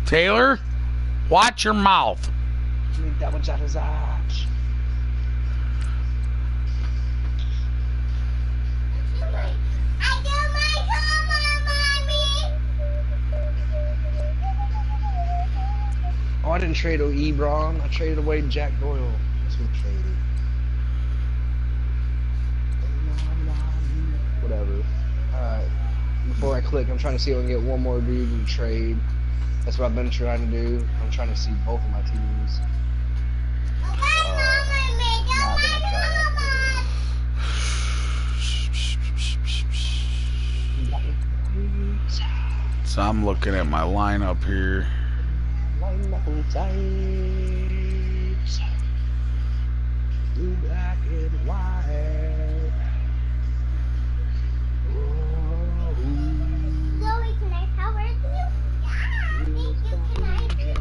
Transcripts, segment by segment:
Taylor, watch your mouth. That one's out of his eyes. Oh, I didn't trade Ebron. I traded away Jack Doyle. That's what I traded. Whatever. Alright. Before I click, I'm trying to see if I can get one more dude and trade. That's what I've been trying to do. I'm trying to see both of my teams. So I'm looking at my lineup here. Blue, black, and white. Zoe, can I help with you? Yeah, thank you. Can I do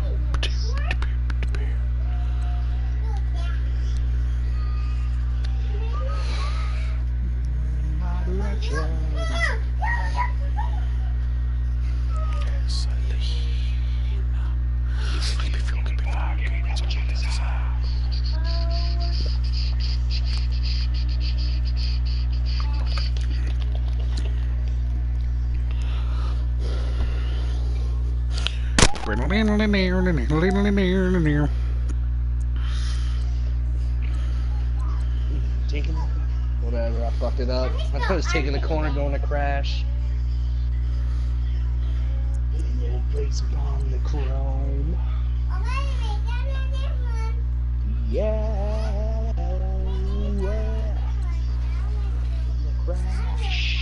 Taking whatever, I fucked it up. I thought it was taking the corner going to crash. No place upon the chrome. Yeah, yeah. Crash.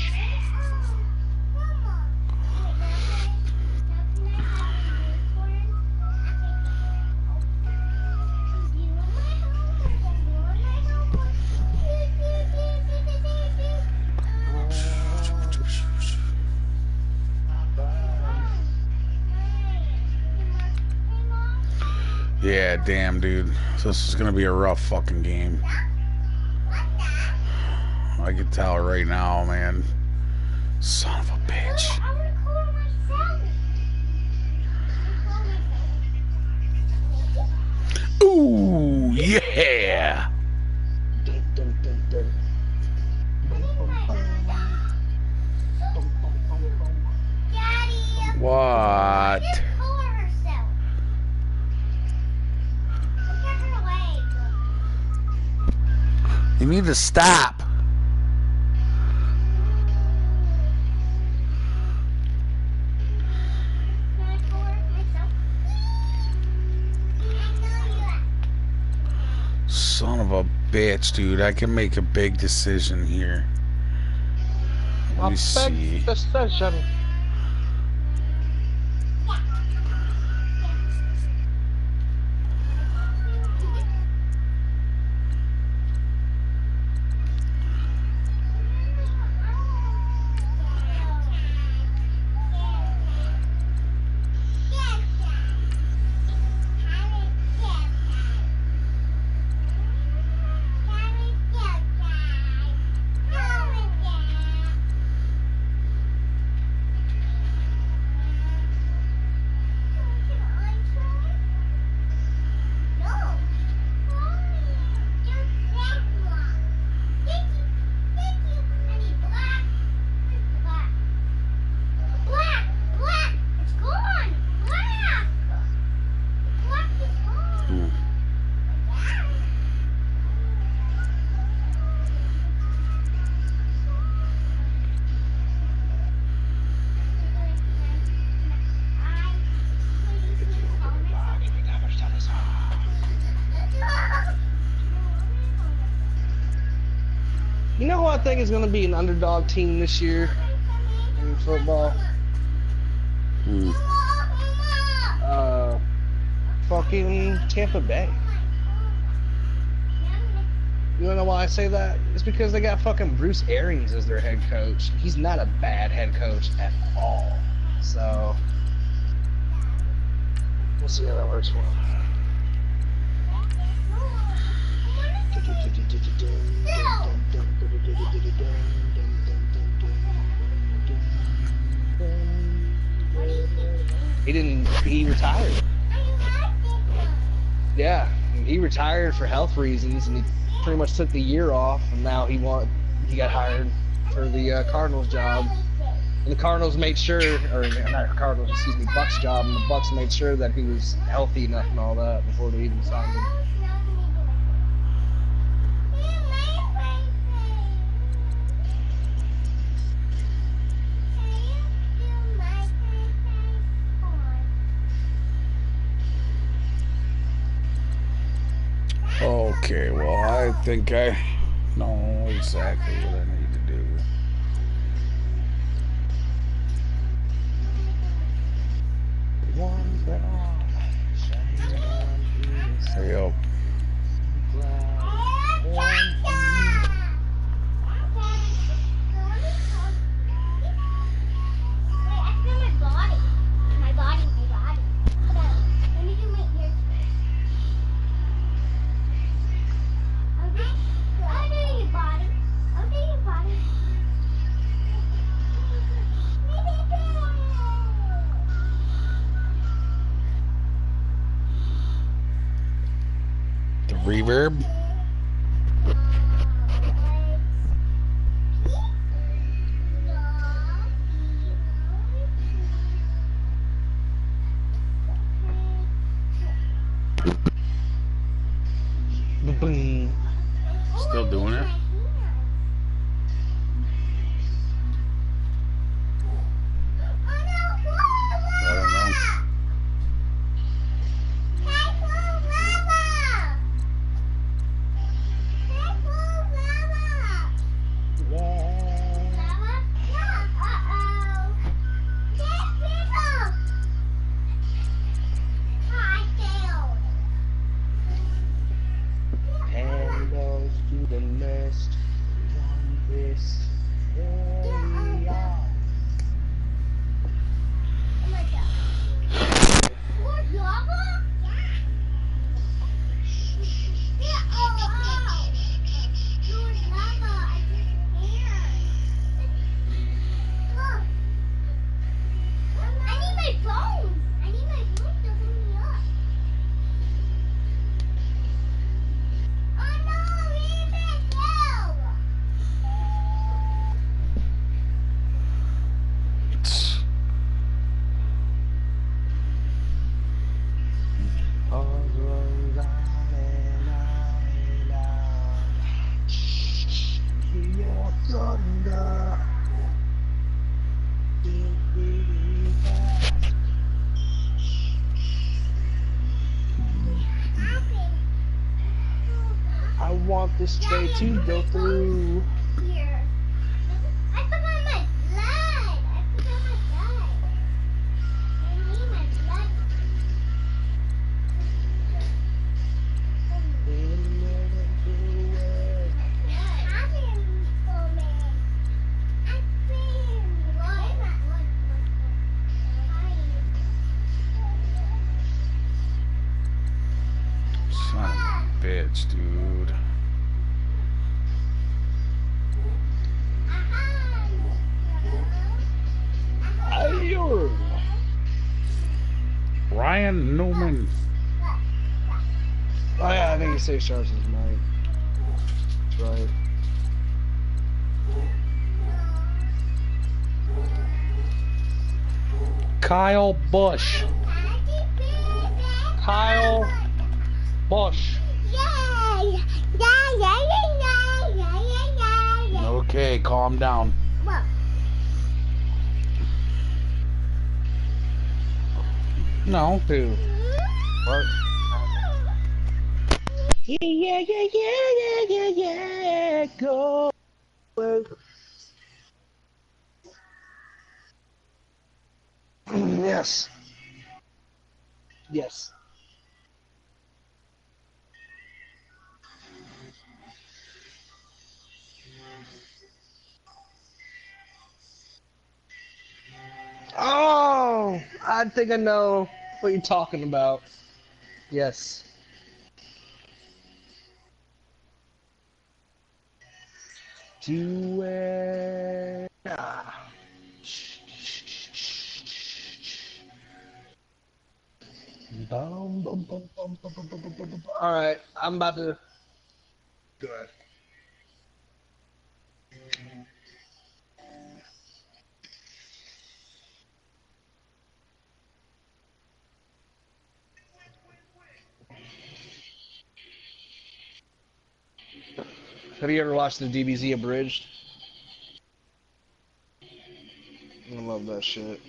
Yeah, damn, dude. This is gonna be a rough fucking game. I can tell right now, man. Son of a bitch. Ooh, yeah. Dun, dun, dun, dun. What? You need to stop. Son of a bitch, dude. I can make a big decision here. Let me see. Decision. You know who I think is going to be an underdog team this year in football? Fucking Tampa Bay. You wanna know why I say that? It's because they got fucking Bruce Arians as their head coach. He's not a bad head coach at all. So we'll see how that works for him. He didn't. He retired. Yeah, he retired for health reasons, and he pretty much took the year off. And now he got hired for the Cardinals job. And the Cardinals made sure, or not Cardinals, excuse me, Bucks job, and the Bucks made sure that he was healthy enough and all that before they even signed him. Okay, well, I think I know exactly what I need to do. One on, shining down through the Hurry up. The reverb. Boom. Still doing it? I don't know. Candles to the mist, one this area. I want this trade to go through. Here. I forgot my blood. I forgot my blood. I need my blood. Son of a bitch, dude. Ryan Newman. Oh yeah, I think he saves Charles is mine. That's right. Kyle Busch. Kyle Busch. Okay, calm down. No. Who? What? Yeah, go. Yes. Yes. Oh, I think I know what you're talking about. Yes. Do it. All right, I'm about to. Go ahead. Have you ever watched the DBZ abridged? I love that shit.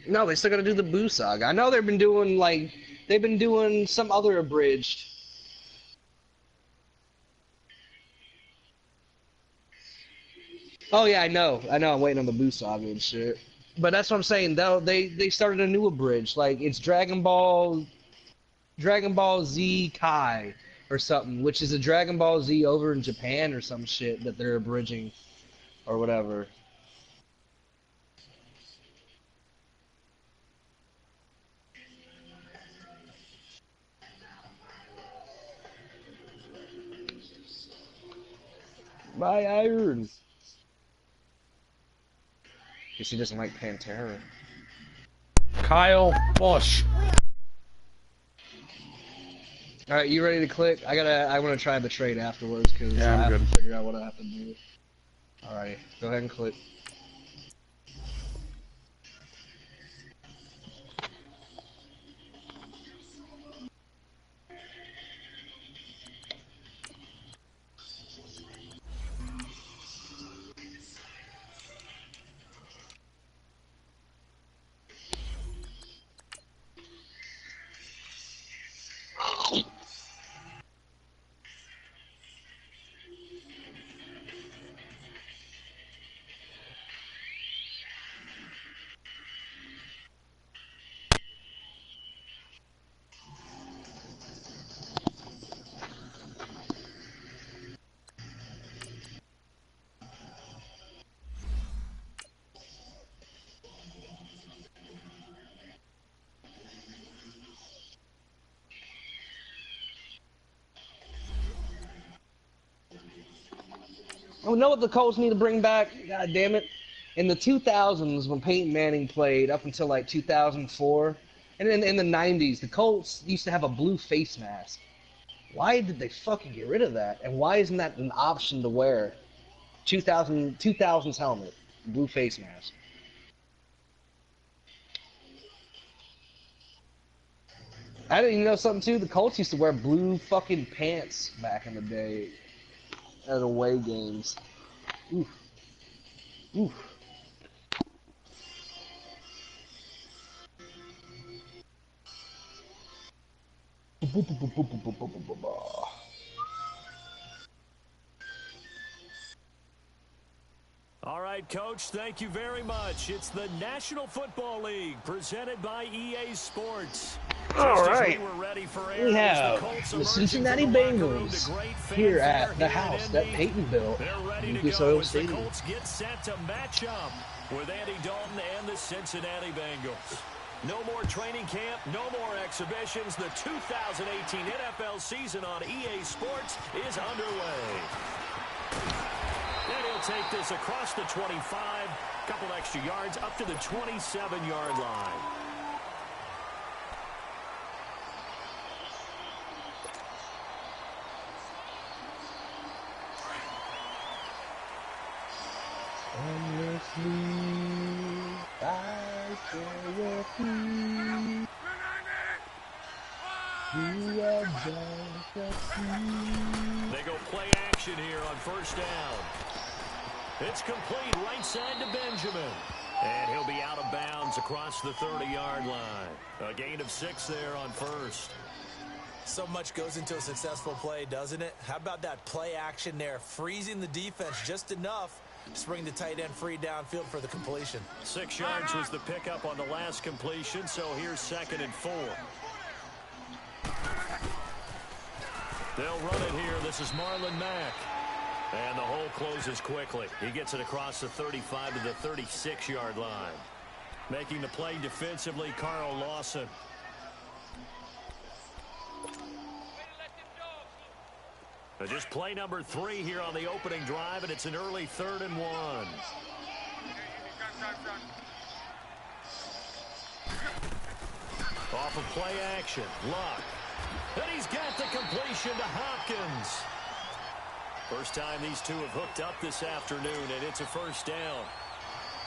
No, they still gotta do the Boo Saga. I know they've been doing some other abridged. Oh yeah, I know. I'm waiting on the Boo Saga and shit. But that's what I'm saying. Though they started a new abridged. Like it's Dragon Ball Z Kai or something, which is a Dragon Ball Z over in Japan or some shit that they're abridging or whatever. My iron. Guess he doesn't like Pantera. Kyle Busch. All right, you ready to click? I want to try the trade afterwards because Yeah, I I'm have good. to figure out what I have to do. All right, go ahead and click. Oh, know what the Colts need to bring back? God damn it! In the 2000s, when Peyton Manning played up until like 2004, and in the 90s, the Colts used to have a blue face mask. Why did they fucking get rid of that? And why isn't that an option to wear? 2000's helmet, blue face mask. I didn't know something too. The Colts used to wear blue fucking pants back in the day at away games. Oof. Oof. All right, Coach, thank you very much. It's the National Football League presented by EA Sports. All right. We The have Colts the Cincinnati Bengals here at the house that Peyton built. Lucas Oil Stadium. The Colts get set to match up with Andy Dalton and the Cincinnati Bengals. No more training camp, no more exhibitions. The 2018 NFL season on EA Sports is underway. And he'll take this across the 25, couple extra yards up to the 27-yard line. They go play action here on first down. It's complete right side to Benjamin. And he'll be out of bounds across the 30-yard line. A gain of 6 there on first. So much goes into a successful play, doesn't it? How about that play action there? Freezing the defense just enough to bring the tight end free downfield for the completion. 6 yards was the pickup on the last completion, so here's 2nd and 4. They'll run it here. This is Marlon Mack. And the hole closes quickly. He gets it across the 35 to the 36-yard line. Making the play defensively, Carl Lawson. Just play number 3 here on the opening drive, and it's an early 3rd and 1. Off of play action, Luck. And he's got the completion to Hopkins. First time these two have hooked up this afternoon, and it's a first down.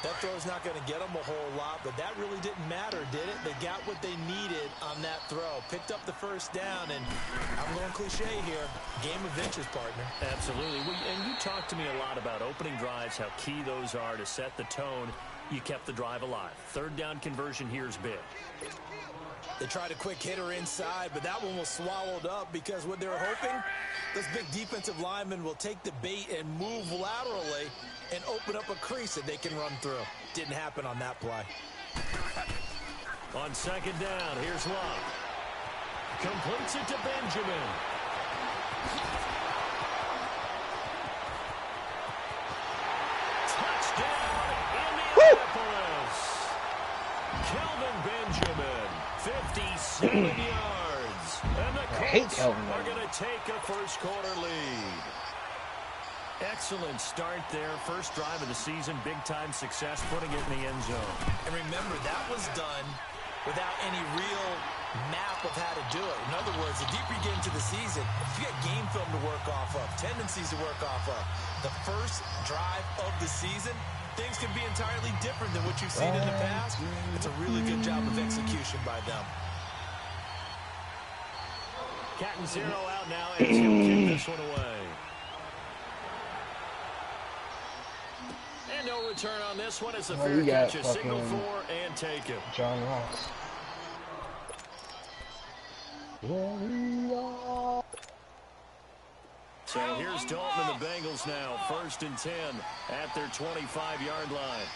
That throw's not going to get them a whole lot, but that really didn't matter, did it? They got what they needed on that throw. Picked up the first down, and I'm going cliche here. Game of inches, partner. Absolutely. And you talked to me a lot about opening drives, how key those are to set the tone. You kept the drive alive. Third down conversion here is big. They tried a quick hitter inside, but that one was swallowed up because what they were hoping, those big defensive linemen will take the bait and move laterally and open up a crease that they can run through. Didn't happen on that play. On second down, here's Love. Completes it to Benjamin. Touchdown, Indianapolis. Kelvin Benjamin, 57 yards. And the Colts are going to take a first-quarter lead. Excellent start there. First drive of the season. Big-time success, putting it in the end zone. And remember, that was done without any real map of how to do it. In other words, the deeper you get into the season, you get game film to work off of, tendencies to work off of. The first drive of the season, things can be entirely different than what you've seen in the past. It's a really good job of execution by them. Cat and zero out now as he'll kick this one away. And no return on this one as the fair catch is signaled for and taken. John Ross. So here's Dalton and the Bengals now. 1st and 10 at their 25-yard line.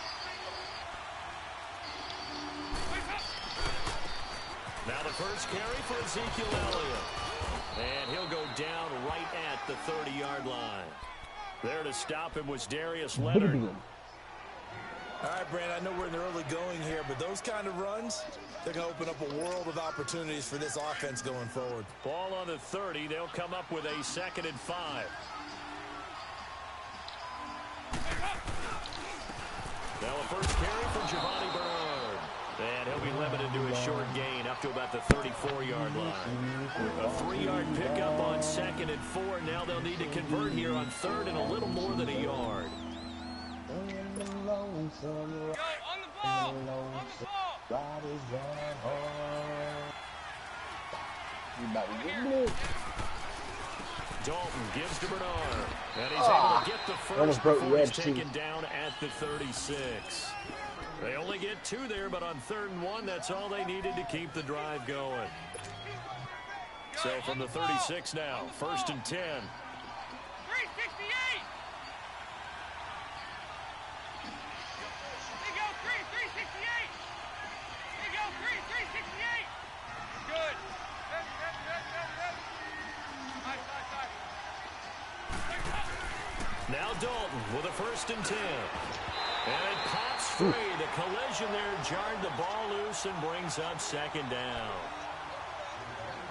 Now the first carry for Ezekiel Elliott. And he'll go down right at the 30-yard line. There to stop him was Darius Leonard. All right, Brand, I know we're in the early going here, but those kind of runs, they're going to open up a world of opportunities for this offense going forward. Ball on the 30. They'll come up with a 2nd and 5. Now a first carry from Giovanni Bernard. And he'll be limited to a short gain up to about the 34-yard line. A 3-yard pickup on 2nd and 4. Now they'll need to convert here on 3rd and a little more than a yard. Go on the ball. On the ball. Dalton gives to Bernard. And he's able to get the first before he's taken down at the 36. They only get 2 there, but on 3rd and 1, that's all they needed to keep the drive going. So from the 36 now, 1st and 10. 368. They go 368. They go 368. Good. Now Dalton with a 1st and 10. And it pops free. The collision there jarred the ball loose and brings up 2nd down.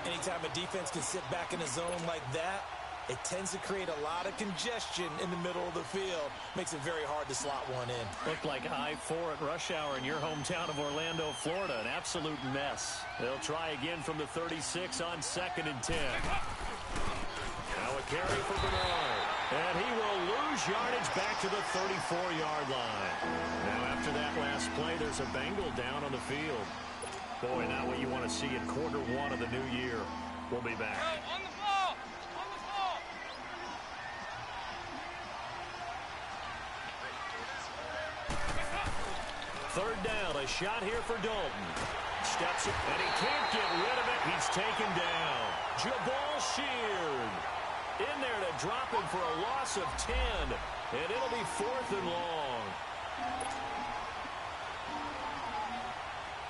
Anytime a defense can sit back in a zone like that, it tends to create a lot of congestion in the middle of the field. Makes it very hard to slot one in. Looked like I-4 at rush hour in your hometown of Orlando, Florida. An absolute mess. They'll try again from the 36 on 2nd and 10. Now a carry for Bernard. And he will lose yardage back to the 34-yard line. Now after that last play, there's a Bengal down on the field. Boy, not what you want to see in quarter 1 of the new year. We'll be back. On the ball. On the ball. 3rd down, a shot here for Dalton. Steps it, and he can't get rid of it. He's taken down. Jabal Sheard in there to drop him for a loss of 10. And it'll be 4th and long.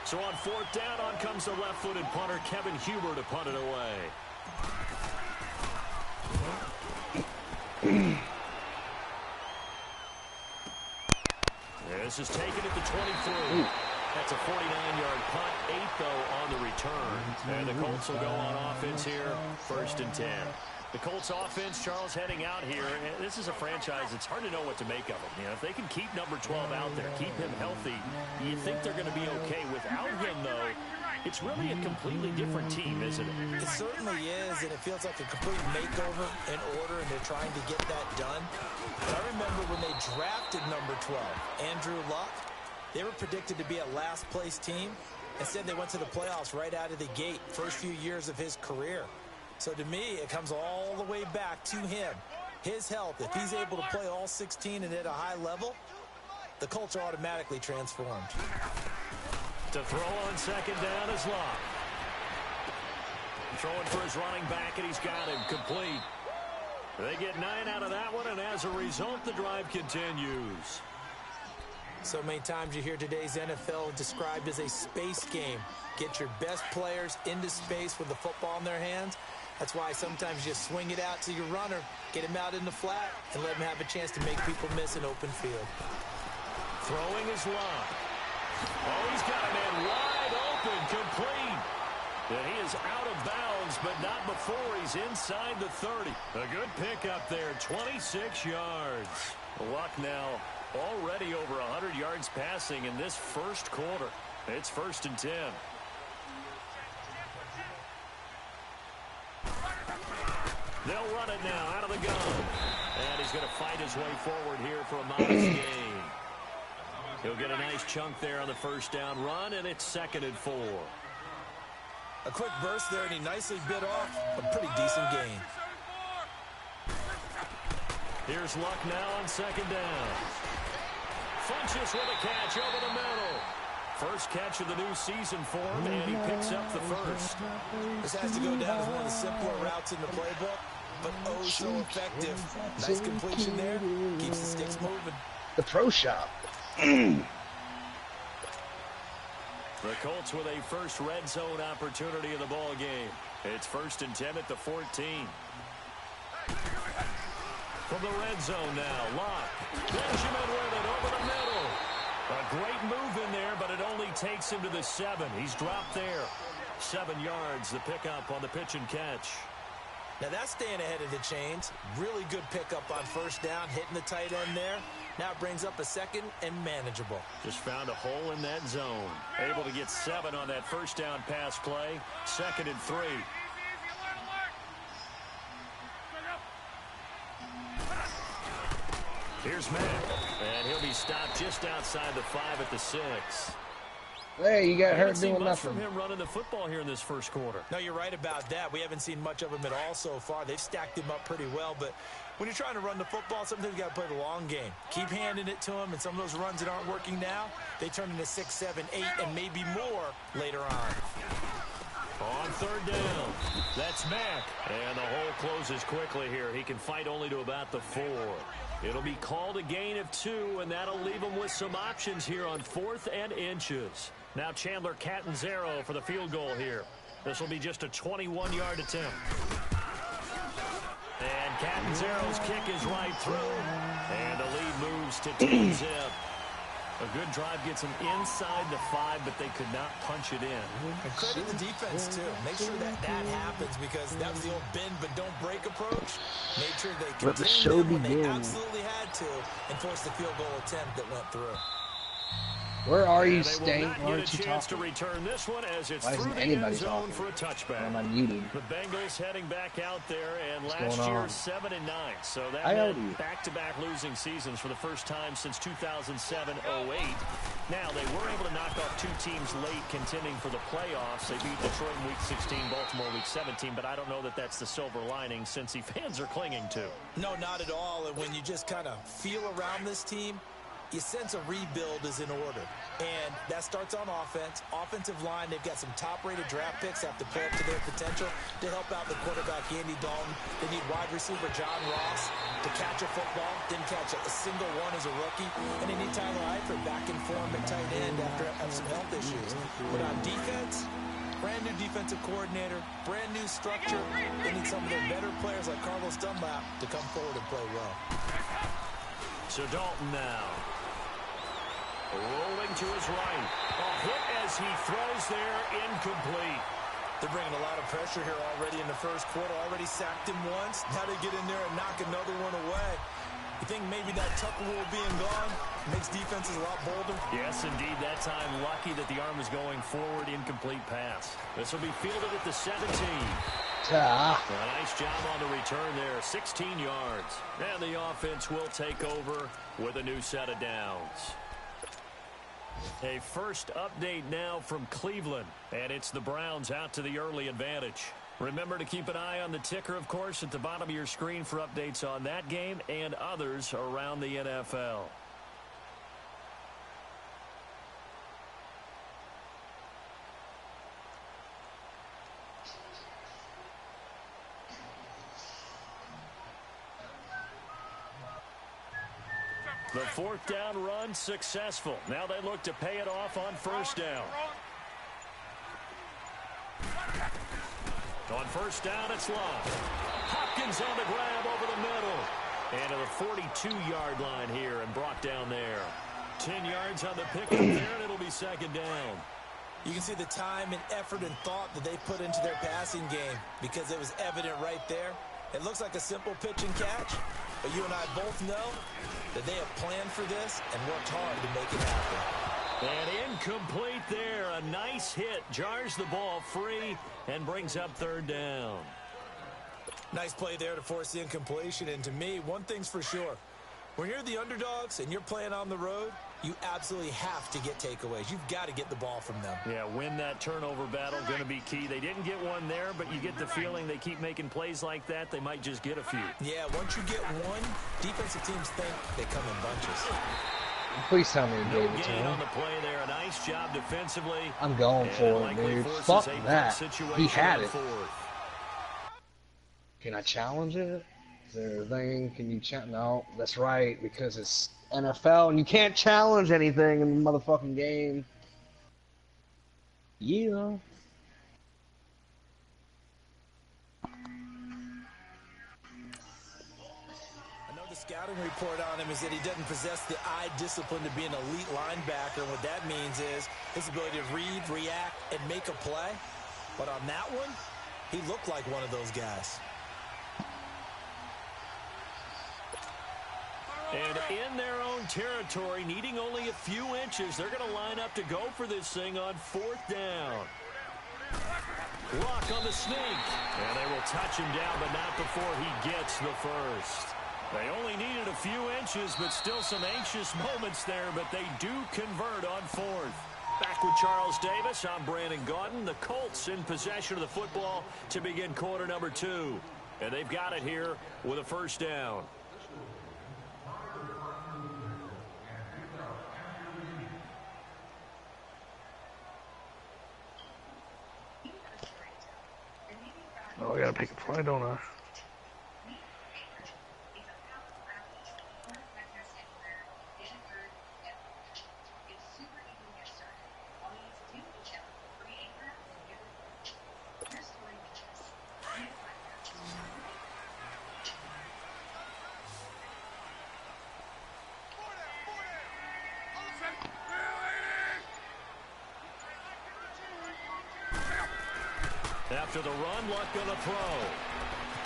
So on 4th down, on comes the left-footed punter, Kevin Huber, to punt it away. This is taken at the 23. That's a 49-yard punt, 8 though on the return. And the Colts will go on offense here, 1st and 10. The Colts offense, Charles, heading out here. This is a franchise, it's hard to know what to make of it. You know, if they can keep number 12 out there, keep him healthy, you think they're going to be okay. Without him, though, It's really a completely different team, isn't it? It certainly is, and it feels like a complete makeover in order, and they're trying to get that done. But I remember when they drafted number 12, Andrew Luck, they were predicted to be a last-place team. Instead, they went to the playoffs right out of the gate, first few years of his career. So to me, it comes all the way back to him. His health, if he's able to play all 16 and at a high level, the Colts are automatically transformed. To throw on second down is Locke. Throwing for his running back, and he's got him complete. They get 9 out of that one, and as a result, the drive continues. So many times you hear today's NFL described as a space game. Get your best players into space with the football in their hands. That's why sometimes you swing it out to your runner, get him out in the flat, and let him have a chance to make people miss an open field. Throwing is Locke. Oh, he's got a man wide open, complete. And he is out of bounds, but not before he's inside the 30. A good pickup there, 26 yards. Luck now already over 100 yards passing in this first quarter. It's 1st and 10. They'll run it now out of the gun. And he's going to fight his way forward here for a modest gain. He'll get a nice chunk there on the first down run, and it's 2nd and 4. A quick burst there, and he nicely bit off a pretty decent gain. Here's Luck now on 2nd down. Funches with a catch over the middle. First catch of the new season for him, and he picks up the first. This has to go down as one of the simpler routes in the playbook, but oh so effective. Nice completion there. Keeps the sticks moving. The pro shop. The Colts with a first red zone opportunity in the ball game. It's 1st and 10 at the 14. From the red zone now, Locke. Benjamin with it over the middle. A great move in there, but it only takes him to the 7. He's dropped there. 7 yards, the pickup on the pitch and catch. Now that's staying ahead of the chains. Really good pickup on first down, hitting the tight end there. Now it brings up a 2nd and manageable. Just found a hole in that zone. Able to get 7 on that first down pass play. 2nd and 3. Here's Mack, and he'll be stopped just outside the 5 at the 6. Hey, you got hurt doing much nothing. from him running the football here in this first quarter. No, you're right about that. We haven't seen much of him at all so far. They've stacked him up pretty well, but when you're trying to run the football, sometimes you got to play the long game. Keep handing it to him, and some of those runs that aren't working now, they turn into 6, 7, 8, and maybe more later on. On 3rd down, that's Mack. And the hole closes quickly here. He can fight only to about the 4. It'll be called a gain of 2, and that'll leave him with some options here on 4th and inches. Now Chandler Catanzaro for the field goal here. This will be just a 21-yard attempt. And Catanzaro's kick is right through. And the lead moves to 10-zip. A good drive gets them inside the 5, but they could not punch it in. And credit the defense, too. Make sure that happens, because that was the old bend but don't break approach. Made sure they continued when they absolutely had to and forced the field goal attempt that went through. Where are you, They will Stank? not Why get aren't a you chance to talking? return this one as it's Why through isn't the end anybody zone talking? for a touchback. I'm unmuted. The Bengals heading back out there, and What's last going year on? 7-9. So that How old meant are you? back-to-back losing seasons for the first time since 2007-08. Now they were able to knock off 2 teams late contending for the playoffs. They beat Detroit in Week 16, Baltimore Week 17, but I don't know that that's the silver lining Cincy fans are clinging to. No, not at all. And when you just kind of feel around this team, you sense a rebuild is in order. And that starts on offense. Offensive line, they've got some top-rated draft picks that have to play up to their potential to help out the quarterback, Andy Dalton. They need wide receiver John Ross to catch a football. Didn't catch a single one as a rookie. And they need Tyler Eifert back in form at tight end after having some health issues. But on defense, brand new defensive coordinator, brand new structure. They need some of their better players like Carlos Dunlap to come forward and play well. So Dalton now. Rolling to his right. A hit as he throws there, incomplete. They're bringing a lot of pressure here already in the first quarter. Already sacked him once. Now they get in there and knock another one away. You think maybe that Tucker rule being gone Makes defenses a lot bolder. Yes, indeed. That time, lucky that the arm is going forward. Incomplete pass. This will be fielded at the 17. A nice job on the return there. 16 yards. And the offense will take over with a new set of downs. A first update now from Cleveland. And it's the Browns out to the early advantage. Remember to keep an eye on the ticker, of course, at the bottom of your screen for updates on that game and others around the NFL. The fourth down run successful. Now they look to pay it off on first down. On first down, it's Love. Hopkins on the grab over the middle. And to the 42-yard line here and brought down there. 10 yards on the pickup there, and it'll be second down. You can see the time and effort and thought that they put into their passing game because it was evident right there. It looks like a simple pitch and catch, but you and I both know that they have planned for this and worked hard to make it happen. And incomplete there. A nice hit. Jars the ball free and brings up third down. Nice play there to force the incompletion. And to me, one thing's for sure. When you're the underdogs and you're playing on the road, you absolutely have to get takeaways. You've got to get the ball from them. Yeah, win that turnover battle, going to be key. They didn't get one there, but you get the feeling they keep making plays like that, they might just get a few. Yeah, once you get one, defensive teams think they come in bunches. Please tell me you No gave it to gain him. on the play there. A nice job defensively. I'm going for it, dude. Fuck that. He had it. Can I challenge it? Is there a thing? Can you challenge? No, that's right, because it's NFL and you can't challenge anything in the motherfucking game. Yeah. Scouting report on him is that he doesn't possess the eye discipline to be an elite linebacker. And what that means is his ability to read, react, and make a play. But on that one, he looked like one of those guys. And in their own territory, needing only a few inches, they're going to line up to go for this thing on fourth down. Rock on the sneak. And they will touch him down, but not before he gets the first. They only needed a few inches, but still some anxious moments there, but they do convert on fourth. Back with Charles Davis, I'm Brandon Gaudin. The Colts in possession of the football to begin quarter number 2. And they've got it here with a first down. Oh, I gotta pick a play, don't I? After the run, Luck on the throw.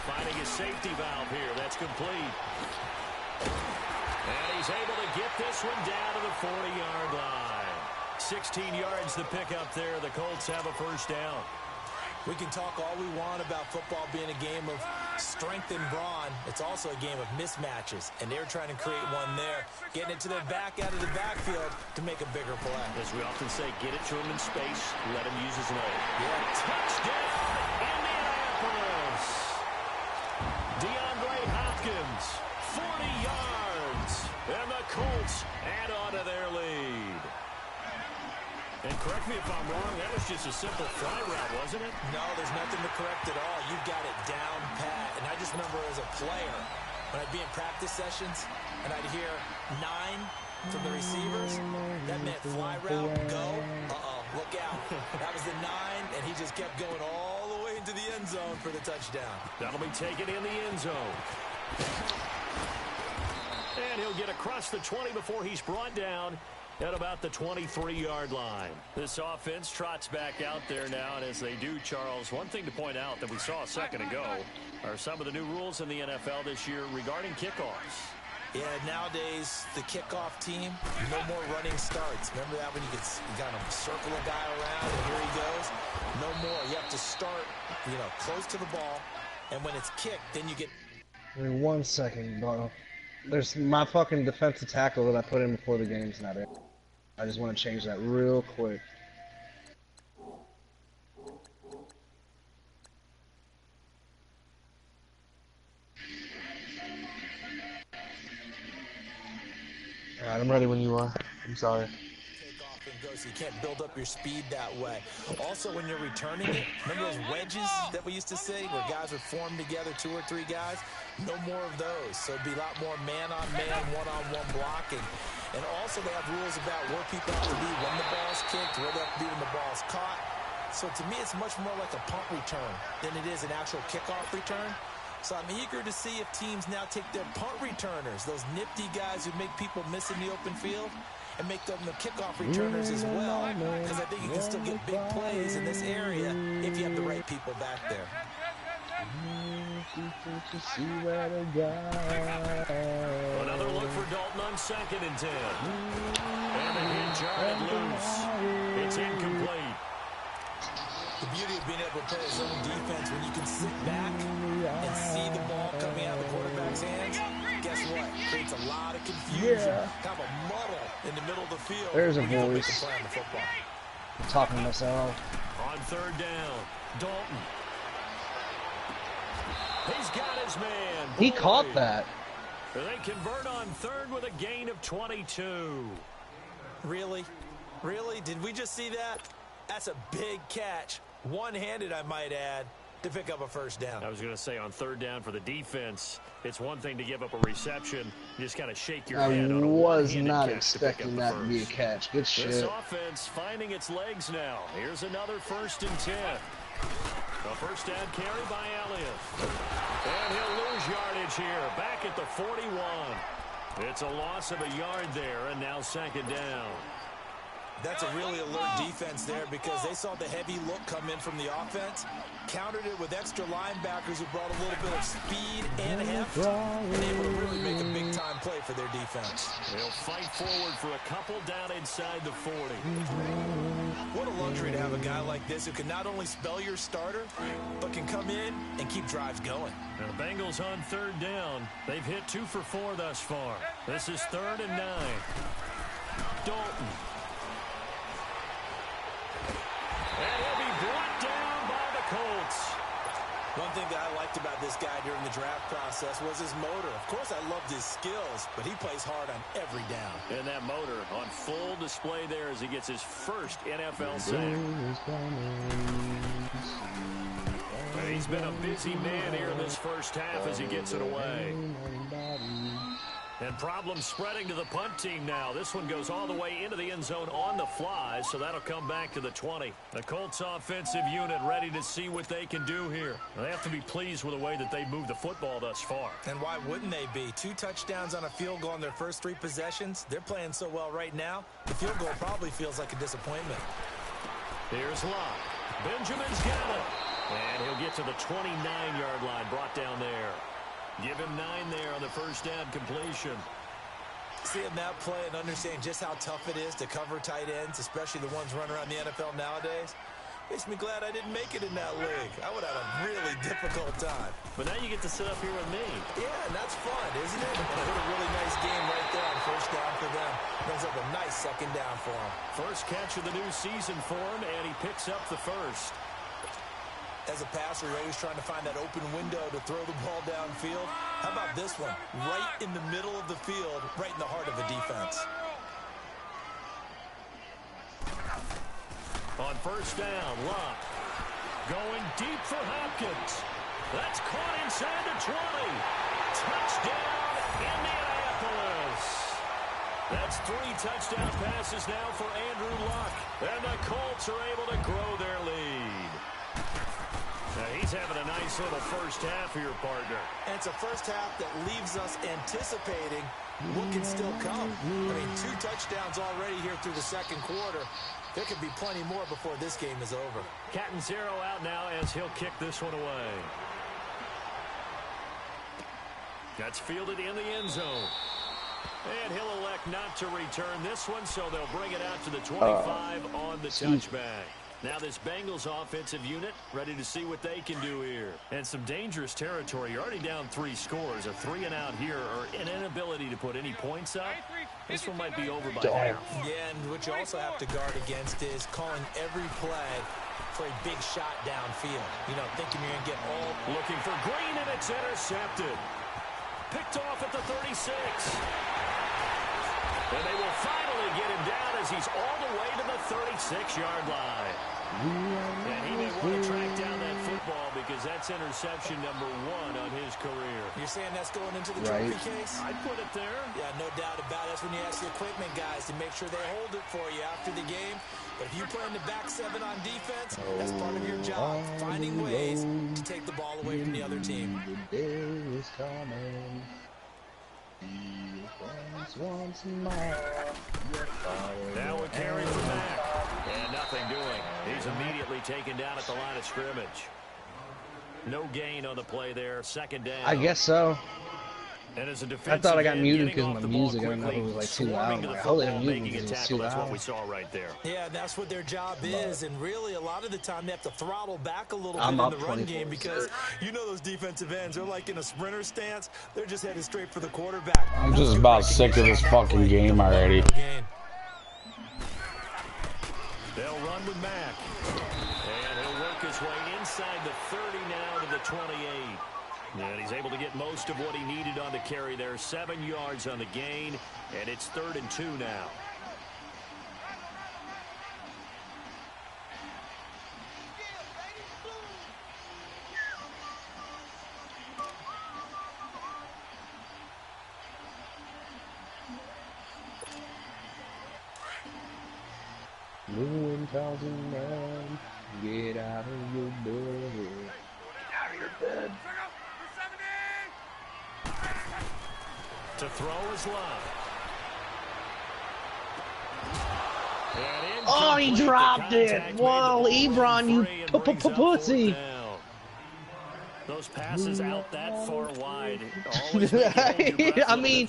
Finding his safety valve here. That's complete. And he's able to get this one down to the 40-yard line. 16 yards to pick up there. The Colts have a first down. We can talk all we want about football being a game of strength and brawn. It's also a game of mismatches, and they're trying to create one there, getting it to their back out of the backfield to make a bigger play. As we often say, get it to him in space, let him use his leg. Yeah. Touchdown, Indianapolis! DeAndre Hopkins, 40 yards, and the Colts add on to their lead. And correct me if I'm wrong, that was just a simple fly route, wasn't it? No, there's nothing to correct at all. You've got it down pat. And I just remember as a player, when I'd be in practice sessions, and I'd hear 9 from the receivers, that meant fly route, go, look out. That was the 9, and he just kept going all the way into the end zone for the touchdown. That'll be taken in the end zone. And he'll get across the 20 before he's brought down at about the 23-yard line. This offense trots back out there now, and as they do, Charles, one thing to point out that we saw a second ago are some of the new rules in the NFL this year regarding kickoffs. Yeah, nowadays, the kickoff team, no more running starts. Remember that when you could kind of circle a guy around and here he goes? No more. You have to start, close to the ball. And when it's kicked, then you get... Give me 1 second, bro. There's my fucking defensive tackle that I put in before the game's not in. I just want to change that real quick. Alright, I'm ready when you are. I'm sorry. Take off and go, so you can't build up your speed that way. Also, when you're returning it, remember those wedges that we used to say where guys would form together, 2 or 3 guys? No more of those. So it'd be a lot more man-on-man, one-on-one blocking. And also they have rules about where people have to be when the ball's kicked, where they have to be when the ball's caught. So to me, it's much more like a punt return than it is an actual kickoff return. So I'm eager to see if teams now take their punt returners, those nifty guys who make people miss in the open field, and make them the kickoff returners as well, because I think you can still get big plays in this area if you have the right people back there. Another look for Dalton on 2nd and 10. And the hit jarred loose. It's incomplete. The beauty of being able to play his own defense when you can sit back and see the ball coming out of the quarterback's hands, guess what? Creates a lot of confusion, kind of a muddle in the middle of the field. There's a voice. voice. Play on the football. I'm talking to myself. On 3rd down, Dalton. He's got his man. He caught that. They convert on 3rd with a gain of 22. Really? Really? Did we just see that? That's a big catch. One-handed, I might add, to pick up a 1st down. I was going to say on 3rd down for the defense, it's one thing to give up a reception. You just kind of shake your head on a was one-handed not catch expecting that to be a catch. Good shit. This offense finding its legs now. Here's another 1st and 10. A 1st down carry by Elliott. And he'll lose yardage here. Back at the 41. It's a loss of a yard there, and now 2nd down. That's a really alert defense there because they saw the heavy look come in from the offense, countered it with extra linebackers who brought a little bit of speed and heft, and able to really make a big-time play for their defense. They'll fight forward for a couple down inside the 40. What a luxury to have a guy like this who can not only spell your starter, but can come in and keep drives going. Now the Bengals on 3rd down. They've hit 2 for 4 thus far. This is 3rd and 9. Dalton. And he'll be brought down by the Colts. One thing that I liked about this guy during the draft process was his motor. Of course, I loved his skills, but he plays hard on every down. And that motor on full display there as he gets his first NFL sack. He's been a busy man here in this 1st half as he gets it away. And problems spreading to the punt team now. This one goes all the way into the end zone on the fly, so that'll come back to the 20. The Colts offensive unit ready to see what they can do here. They have to be pleased with the way that they've moved the football thus far. And why wouldn't they be? 2 touchdowns on a field goal in their first 3 possessions. They're playing so well right now, the field goal probably feels like a disappointment. Here's Locke. Benjamin's got it. And he'll get to the 29-yard line, brought down there. Give him 9 there on the 1st down completion. Seeing that play and understanding just how tough it is to cover tight ends, especially the ones running around the NFL nowadays, makes me glad I didn't make it in that league. I would have a really difficult time. But now you get to sit up here with me. Yeah, and that's fun, isn't it? What a really nice game right there on 1st down for them. Brings up a nice 2nd down for him. First catch of the new season for him, and he picks up the 1st. As a passer, you're always trying to find that open window to throw the ball downfield. How about this one? Right in the middle of the field, right in the heart of a defense. On 1st down, Locke. Going deep for Hopkins. That's caught inside the 20. Touchdown, Indianapolis. That's 3 touchdown passes now for Andrew Luck. And the Colts are able to grow their lead. Now he's having a nice little 1st half for your partner. And it's a 1st half that leaves us anticipating what can still come. I mean, 2 touchdowns already here through the 2nd quarter. There could be plenty more before this game is over. Catanzaro out now as he'll kick this one away. That's fielded in the end zone. And he'll elect not to return this one, so they'll bring it out to the 25 on the touchback. Now this Bengals offensive unit ready to see what they can do here. And some dangerous territory. You're already down 3 scores. A 3-and-out here or an inability to put any points up. This one might be over by half. Yeah, and what you also have to guard against is calling every play for a big shot downfield. You know, thinking you're going to get all... Looking for Green, and it's intercepted. Picked off at the 36. And they will finally get him down as he's all the way to the 36-yard line. And he may want to track down that football because that's interception number 1 on his career. You're saying that's going into the trophy case? I'd put it there. Yeah, no doubt about it. That's when you ask the equipment guys to make sure they hold it for you after the game. But if you play in the back 7 on defense, that's part of your job, finding ways to take the ball away from the other team. The day is coming. Now we're carrying from back. And nothing doing. He's immediately taken down at the line of scrimmage. No gain on the play there. 2nd down. I guess so. And as a I thought I got muted because of the music. I don't know if it was like too loud. I hope it muted because it was too That's what loud. we saw right there. Yeah, that's what their job is, and really a lot of the time they have to throttle back a little bit in up the run 24. game because you know those defensive ends, they're like in a sprinter stance. They're just headed straight for the quarterback. I'm just about sick of this fucking game already. They'll run with Mack. And he'll work his way inside the 30 now to the 28. And he's able to get most of what he needed on the carry there. 7 yards on the gain, and it's 3rd and 2 now. Get out of your bed. Get out of your bed. To throw his line. Oh, he dropped it. Whoa, Ebron, you pussy. Those passes out that far wide. I mean,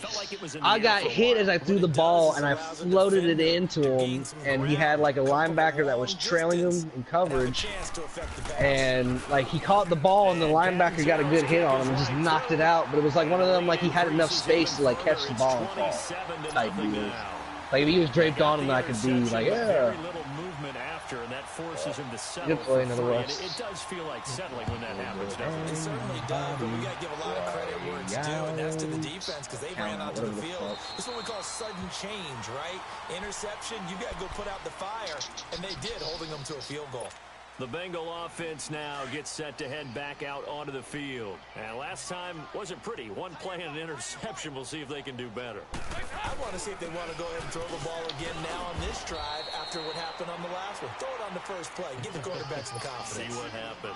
I got hit as I threw the ball, and I floated it into him, and he had like a linebacker that was trailing him in coverage, and like he caught the ball, and the linebacker got a good hit on him and just knocked it out. But it was like one of them, like he had enough space to like catch the ball and fall type deal. Like if he was draped on him, I could be like, yeah. And that forces him to settle. Good play, in other words. It does feel like settling when that happens, doesn't it? It certainly does, but we got to give a lot of credit where it's due, and that's to the defense because they ran out to the field. This is what we call sudden change, right? Interception, you got to go put out the fire, and they did, holding them to a field goal. The Bengal offense now gets set to head back out onto the field. And last time wasn't pretty. 1 play and an interception. We'll see if they can do better. I want to see if they want to go ahead and throw the ball again now on this drive after what happened on the last one. Throw it on the first play. Give the quarterback some confidence. See what happens.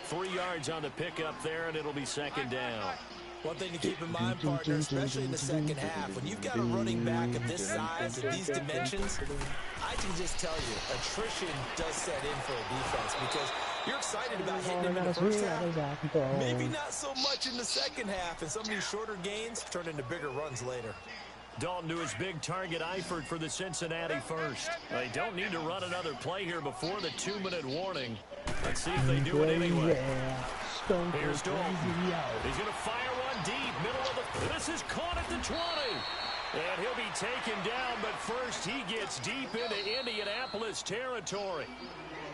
3 yards on the pickup there, and it'll be 2nd down. One thing to keep in mind, partner, especially in the second half, when you've got a running back of this size, of these dimensions, I can just tell you, attrition does set in for a defense because you're excited about hitting him in the first half. Maybe not so much in the second half, and some of these shorter gains turn into bigger runs later. Dalton to his big target, Eifert for the Cincinnati first. They don't need to run another play here before the 2-minute warning. Let's see if they do it anyway. Here's Dalton. He's going to fire one deep, middle of the... This is caught at the 20. And he'll be taken down, but first he gets deep into Indianapolis territory.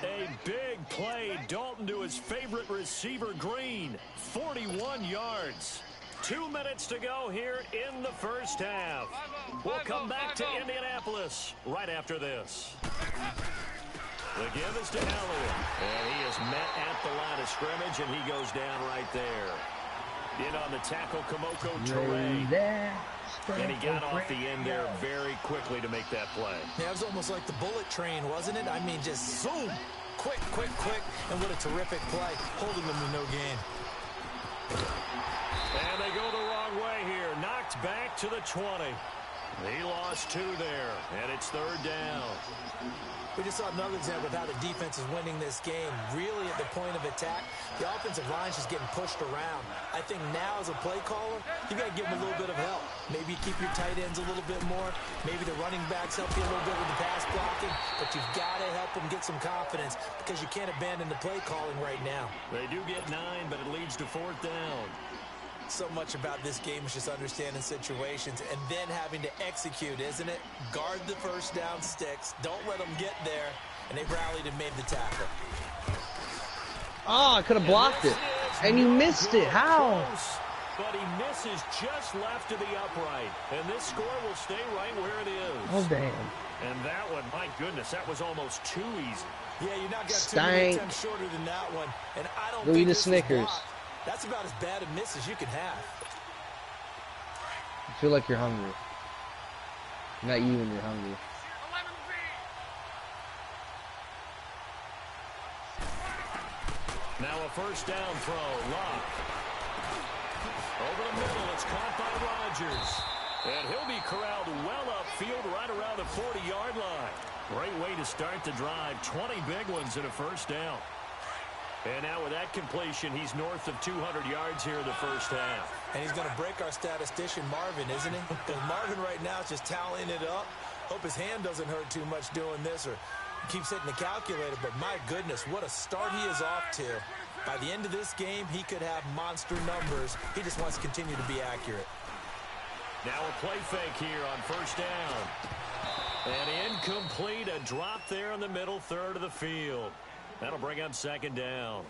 A big play. Dalton to his favorite receiver, Green. 41 yards. 2 minutes to go here in the first half. We'll come back to Indianapolis right after this. The give is to Elliott. And he is met at the line of scrimmage, and he goes down right there. In on the tackle, Kamoko Toure. And he got off the end there very quickly to make that play. Yeah, it was almost like the bullet train, wasn't it? I mean, just zoom. Quick, quick, quick. And what a terrific play, holding them to no gain. And they go the wrong way here. Knocked back to the 20. He lost 2 there, and it's 3rd down. We just saw another example of how the defense is winning this game. Really at the point of attack, the offensive line's just getting pushed around. I think now as a play caller, you got to give them a little bit of help. Maybe you keep your tight ends a little bit more. Maybe the running backs help you a little bit with the pass blocking. But you've got to help them get some confidence because you can't abandon the play calling right now. They do get 9, but it leads to 4th down. So much about this game is just understanding situations and then having to execute, isn't it? Guard the first down sticks. Don't let them get there. And they rallied and made the tackle. Oh, I could have blocked it. And you missed it. How? Close, but he misses just left of the upright. And this score will stay right where it is. Oh, damn. And that one, my goodness, that was almost too easy. Yeah, you not got Stank. 2 attempts shorter than that one. And I don't Go think eat a this was Snickers. blocked. That's about as bad a miss as you can have. I feel like you're hungry. Not you when you're hungry. Now a first down throw, Locke. Over the middle, it's caught by Rodgers. And he'll be corralled well upfield right around the 40-yard line. Great way to start the drive. 20 big ones and a first down. And now with that completion, he's north of 200 yards here in the first half. And he's going to break our statistician, Marvin, isn't he? Because Marvin right now is just tallying it up. Hope his hand doesn't hurt too much doing this or keeps hitting the calculator. But my goodness, what a start he is off to. By the end of this game, he could have monster numbers. He just wants to continue to be accurate. Now a play fake here on first down. And incomplete, a drop there in the middle third of the field. That'll bring up second down.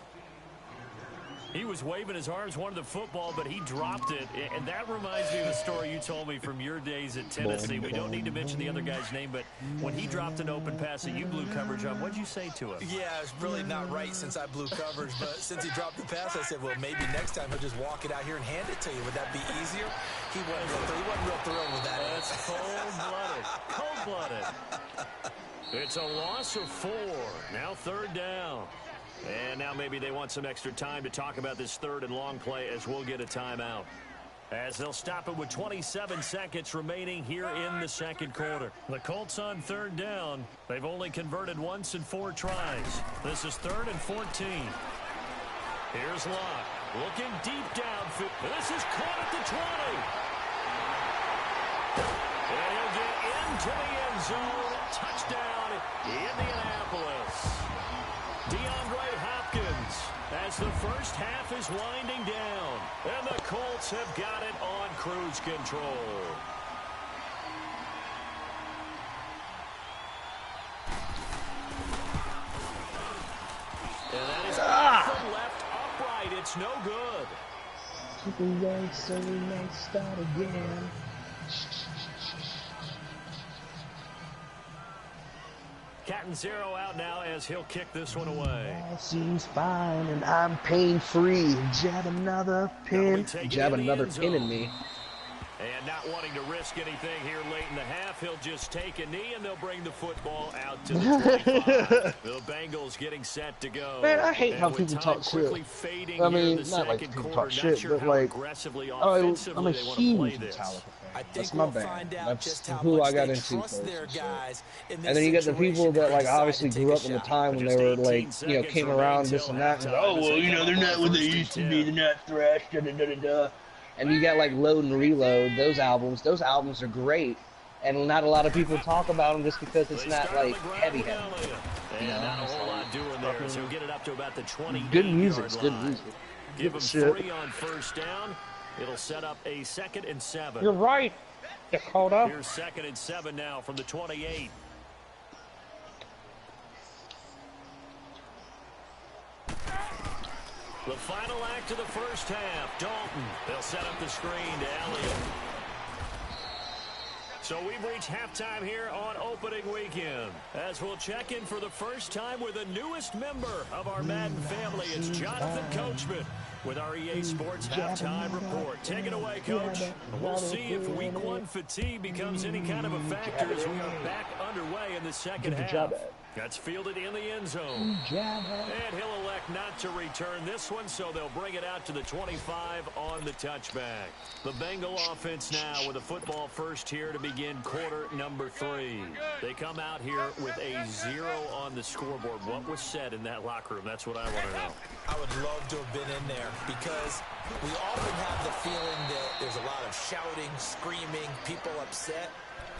He was waving his arms, wanted the football, but he dropped it. And that reminds me of the story you told me from your days at Tennessee. We don't need to mention the other guy's name, but when he dropped an open pass that you blew coverage on, what'd you say to him? Yeah, it's really not right since I blew coverage, but since he dropped the pass, I said, well, maybe next time he'll just walk it out here and hand it to you. Would that be easier? He wasn't real thrilled with that. That's cold-blooded. Cold-blooded. It's a loss of 4. Now third down. And now maybe they want some extra time to talk about this third and long play as we'll get a timeout. As they'll stop it with 27 seconds remaining here in the second quarter. The Colts on third down. They've only converted once in 4 tries. This is 3rd and 14. Here's Locke. Looking deep downfield. This is caught at the 20. And he'll get into the end zone. Touchdown, Indianapolis. DeAndre Hopkins as the first half is winding down. And the Colts have got it on cruise control. And that is from left upright. It's no good. Keep away so we may start again. Cat and 0 out now as he'll kick this one away. All seems fine and I'm pain-free. Jab another pin. Jab another pin in me. And not wanting to risk anything here late in the half, he'll just take a knee and they'll bring the football out to the 25. The Bengals getting set to go. Man, I hate how people talk shit. I mean, not like people talk shit, but like, I'm a huge Metallica fan. That's my band. That's who I got into first. And then you get the people that like obviously grew up in the time when they were like, you know, came around this and that. And oh well, you know, they're not what they used to be. They're not thrash. Da da da da da. And you got like Load and Reload. Those albums are great. And not a lot of people talk about them just because it's not like heavy. You know, not a whole lot doing there. So get it up to about the 20. Good music. It's good music. Give them 3 on first down. It'll set up a 2nd and 7. You're right, Dakota. Here's 2nd and 7 now from the 28. The final act of the first half. Dalton. They'll set up the screen to Elliott. So we've reached halftime here on opening weekend. As we'll check in for the first time with the newest member of our Madden family. It's Jonathan Coachman with our EA Sports Halftime Report. Take it away, Coach. We'll see if Week 1 fatigue becomes any kind of a factor as we are back underway in the second half. That's fielded in the end zone. And he'll elect not to return this one, so they'll bring it out to the 25 on the touchback. The Bengal offense now with a football first here to begin quarter number 3. They come out here with a 0 on the scoreboard. What was said in that locker room? That's what I want to know. I would love to have been in there because we often have the feeling that there's a lot of shouting, screaming, people upset.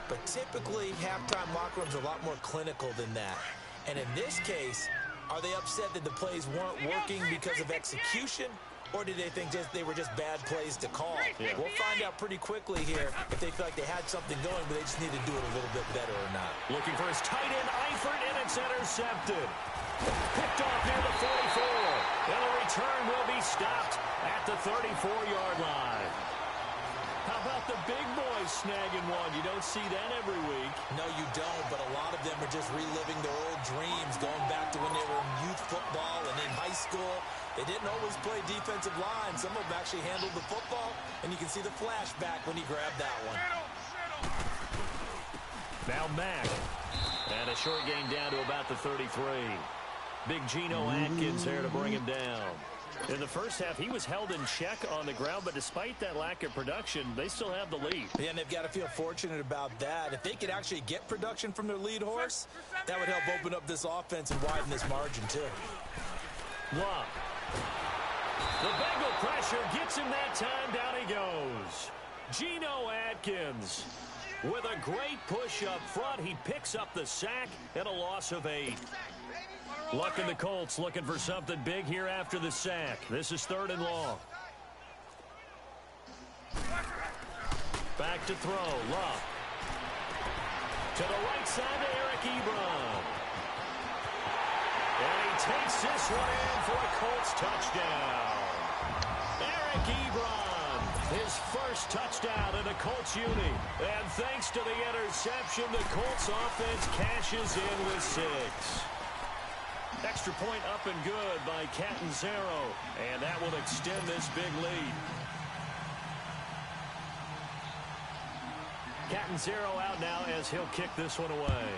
But typically, halftime locker rooms are a lot more clinical than that. And in this case, are they upset that the plays weren't working because of execution? Or did they think they were just bad plays to call? Yeah. We'll find out pretty quickly here if they feel like they had something going, but they just need to do it a little bit better or not. Looking for his tight end, Eifert, and it's intercepted. Picked off near the 44. And the return will be stopped at the 34-yard line. How about the big boys snagging one? You don't see that every week. No, you don't, but a lot of them are just reliving their old dreams, going back to when they were in youth football and in high school. They didn't always play defensive line. Some of them actually handled the football, and you can see the flashback when he grabbed that one. Now Mack. And a short gain down to about the 33. Big Geno Atkins there to bring him down. In the first half, he was held in check on the ground, but despite that lack of production, they still have the lead. Yeah, and they've got to feel fortunate about that. If they could actually get production from their lead horse, that would help open up this offense and widen this margin, too. Love. The Bengal pressure gets him that time. Down he goes. Geno Atkins with a great push up front. He picks up the sack and a loss of 8. Luck in the Colts looking for something big here after the sack. This is 3rd and long. Back to throw. Luck. To the right side to Eric Ebron. And he takes this one in for a Colts touchdown. Eric Ebron, his first touchdown in a Colts uni. And thanks to the interception, the Colts offense cashes in with 6. Extra point up and good by Catanzaro. And that will extend this big lead. Catanzaro out now as he'll kick this one away.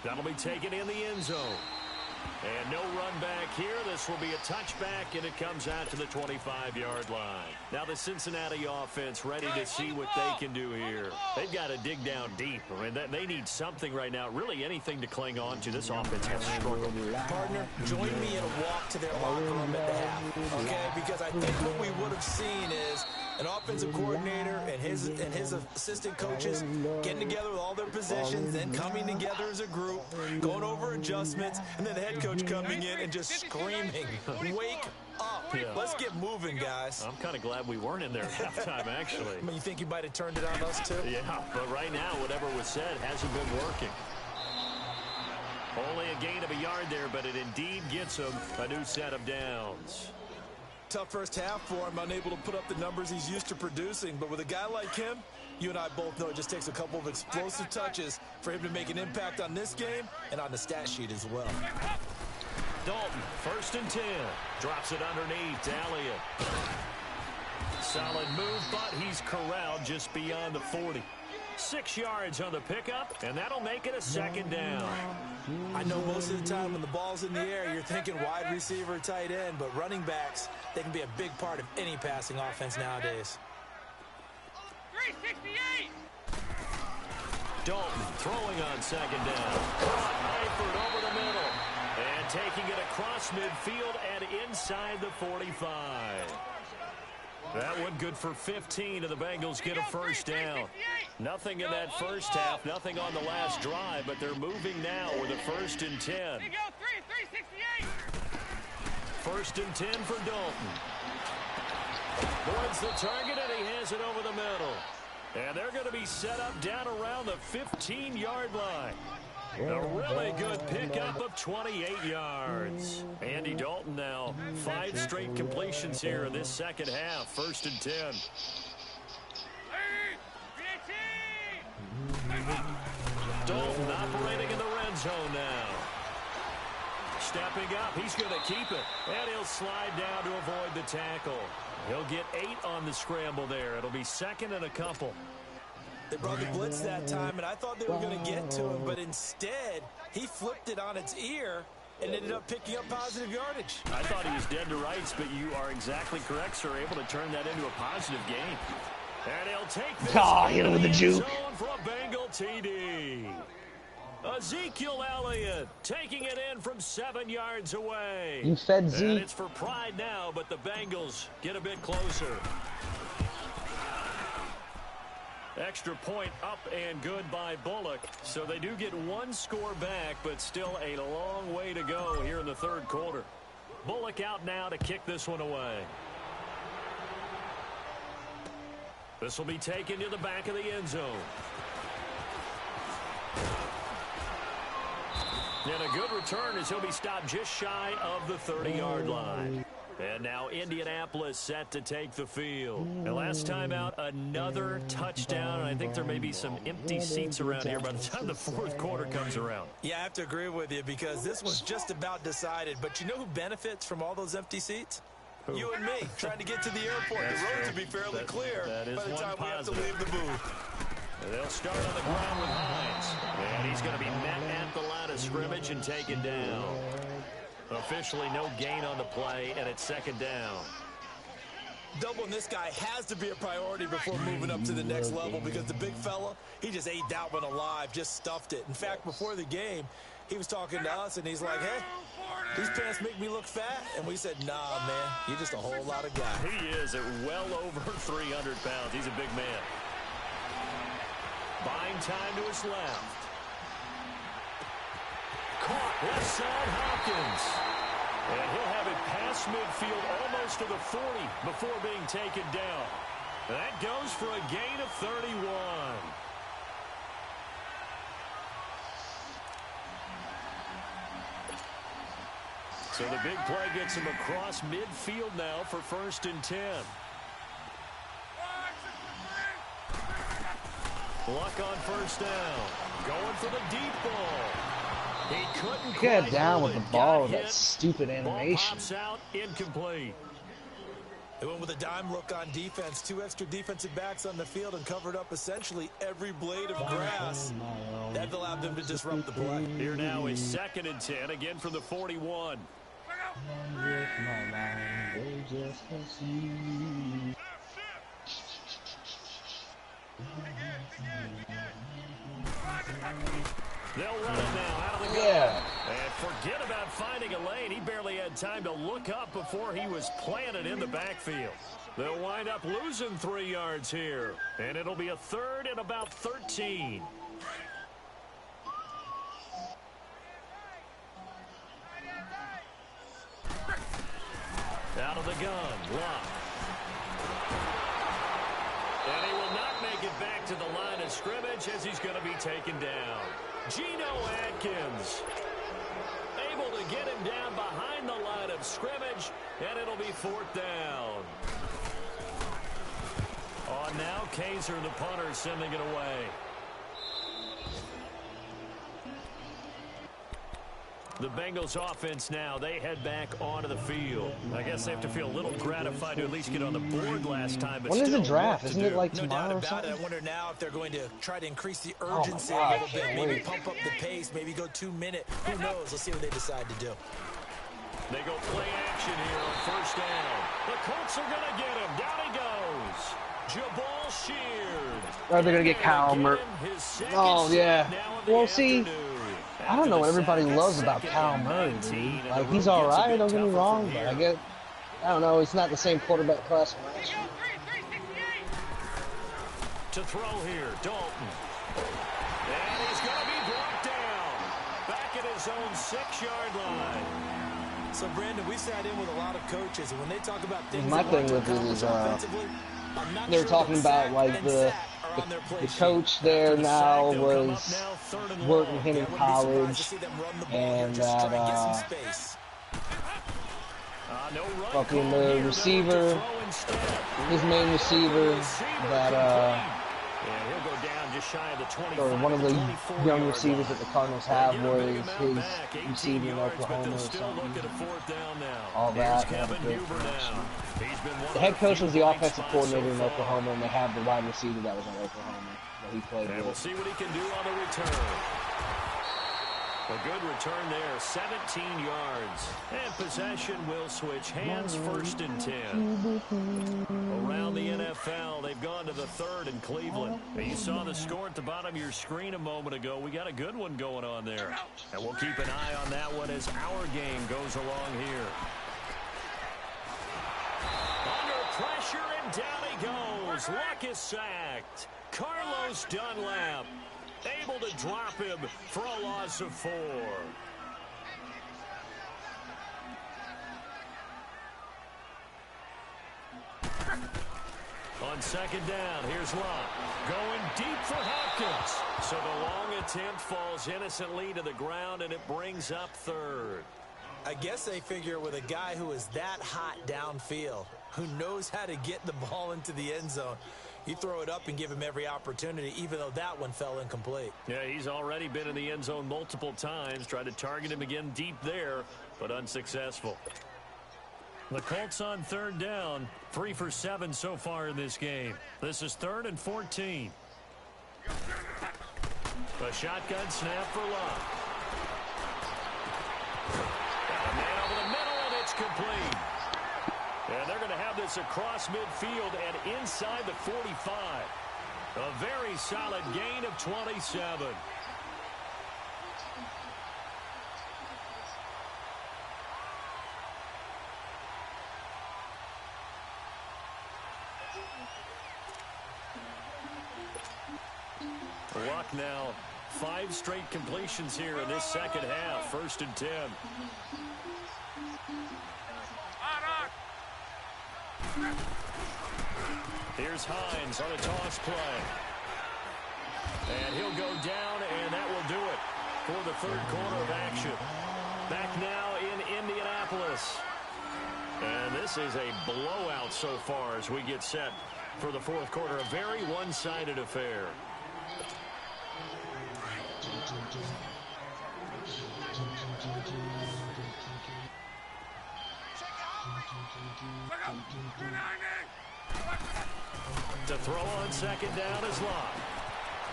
That'll be taken in the end zone. And no run back here. This will be a touchback, and it comes out to the 25-yard line. Now the Cincinnati offense ready to see what they can do here. They've got to dig down deep. I mean, they need something right now, really anything to cling on to. This offense has struggled. Partner, join me in a walk to their locker room at the half, okay? Because I think what we would have seen is an offensive coordinator and his assistant coaches getting together with all their positions, then coming together as a group, going over adjustments, and then the head coach coming in and just screaming, wake up. Yeah. Let's get moving, guys. I'm kind of glad we weren't in there at halftime, actually. I mean, you think you might have turned it on us, too? Yeah, but right now, whatever was said hasn't been working. Only a gain of a yard there, but it indeed gets him a new set of downs. Tough first half for him, unable to put up the numbers he's used to producing. But with a guy like him, you and I both know it just takes a couple of explosive touches for him to make an impact on this game and on the stat sheet as well. Dalton, 1st and 10. Drops it underneath to Elliott. Solid move, but he's corralled just beyond the 40. 6 yards on the pickup, and that'll make it a 2nd down. I know most of the time when the ball's in the air, you're thinking wide receiver, tight end, but running backs, they can be a big part of any passing offense nowadays. 368! Dalton throwing on 2nd down. Eifert over the middle. And taking it across midfield and inside the 45. That one good for 15, and the Bengals get a 1st down. Nothing in that first half, nothing on the last drive, but they're moving now with a 1st and 10. 1st and 10 for Dalton. Wants the target, and he has it over the middle. And they're going to be set up down around the 15-yard line. A really good pickup of 28 yards. Andy Dalton now 5 straight completions here in this second half. 1st and 10. Dalton operating in the red zone now. Stepping up, he's going to keep it. And he'll slide down to avoid the tackle. He'll get 8 on the scramble there. It'll be 2nd and a couple. They brought the blitz that time, and I thought they were going to get to him, but instead, he flipped it on its ear and ended up picking up positive yardage. I thought he was dead to rights, but you are exactly correct, sir. Able to turn that into a positive gain. And he'll take this hit him with the juke. For a Bengal TD. Ezekiel Elliott taking it in from 7 yards away. You fed Zeke. And it's for pride now, but the Bengals get a bit closer. Extra point up and good by Bullock. So they do get one score back, but still a long way to go here in the third quarter. Bullock out now to kick this one away. This will be taken to the back of the end zone. And a good return as he'll be stopped just shy of the 30-yard line. And now Indianapolis set to take the field. And last time out, another touchdown. And I think there may be some empty seats around here by the time the fourth quarter comes around. Yeah, I have to agree with you because this was just about decided. But you know who benefits from all those empty seats? Who? You and me, trying to get to the airport. The roads will be fairly clear by the time we have to leave the booth. They'll start on the ground with Hines. And he's going to be met at the line of scrimmage and taken down. Officially no gain on the play, and it's second down. Doubling this guy has to be a priority before moving up to the next level because the big fella, he just ate that one alive, just stuffed it. In fact, before the game, he was talking to us, and he's like, hey, these pants make me look fat. And we said, nah, man, you're just a whole lot of guy. He is at well over 300 pounds. He's a big man. Buying time to his left. Caught left side Hopkins. And he'll have it past midfield almost to the 40 before being taken down. That goes for a gain of 31. So the big play gets him across midfield now for 1st and 10. Luck on 1st down. Going for the deep ball. He couldn't get down with the ball with that hit. stupid animation. Ball pops out, incomplete. They went with a dime look on defense. 2 extra defensive backs on the field and covered up essentially every blade of grass. That allowed them to disrupt the play. Here now is 2nd and 10, again from the 41. They'll run it now out of the gun. And forget about finding a lane. He barely had time to look up before he was planted in the backfield. They'll wind up losing 3 yards here. And it'll be a 3rd and about 13. Out of the gun. Luck. And he will not make it back to the line of scrimmage as he's going to be taken down. Geno Atkins able to get him down behind the line of scrimmage, and it'll be 4th down. On now, Kaiser, the punter, sending it away. The Bengals offense now, they head back onto the field. I guess they have to feel a little gratified to at least get on the board last time. But when is the draft? Isn't it like no tomorrow doubt or about something? it. I wonder now if they're going to try to increase the urgency a little bit. Maybe pump up the pace. Maybe go 2-minute. Who knows? Let's see what they decide to do. They go play action here on 1st down. The Colts are going to get him. Down he goes. Jabal Sheard. Or they're going to get Kyle Murray. Oh, yeah. Well, see, I don't know what everybody loves about Kyle Murray, dude. Like, he's all right, don't get me wrong, but I don't know, he's not the same quarterback class from last year. To throw here, Dalton. And he's going to be brought down. Back at his own 6-yard line. So, Brandon, we sat in with a lot of coaches, and when they talk about things my thing with it is, they were talking about, like, the coach there now was working him in college, and that fucking the receiver, his main receiver, that or one of the young receivers that the Cardinals have was his receiver in Oklahoma or something. All that. The head coach was the offensive coordinator in Oklahoma, and they have the wide receiver that was in Oklahoma. But he played And good. we'll see what he can do on the return. A good return there, 17 yards. And possession will switch hands, 1st and 10. Around the NFL, they've gone to the 3rd in Cleveland. And you saw the score at the bottom of your screen a moment ago. We got a good one going on there. And we'll keep an eye on that one as our game goes along here. Under pressure, and down he goes. Luck is sacked. Carlos Dunlap able to drop him for a loss of 4. On 2nd down, here's Locke. Going deep for Hopkins. So the long attempt falls innocently to the ground, and it brings up 3rd. I guess they figure with a guy who is that hot downfield, who knows how to get the ball into the end zone, you throw it up and give him every opportunity, even though that one fell incomplete. Yeah, he's already been in the end zone multiple times. Tried to target him again deep there, but unsuccessful. The Colts on 3rd down, 3 for 7 so far in this game. This is 3rd and 14. A shotgun snap for Locke. Got a man over the middle, and it's complete. And they're going to have this across midfield and inside the 45. A very solid gain of 27. Luck now, 5 straight completions here in this 2nd half. 1st and 10. Here's Hines on a toss play. And he'll go down, and that will do it for the 3rd quarter of action. Back now in Indianapolis. And this is a blowout so far as we get set for the 4th quarter. A very one-sided affair. To throw on 2nd down is Locke.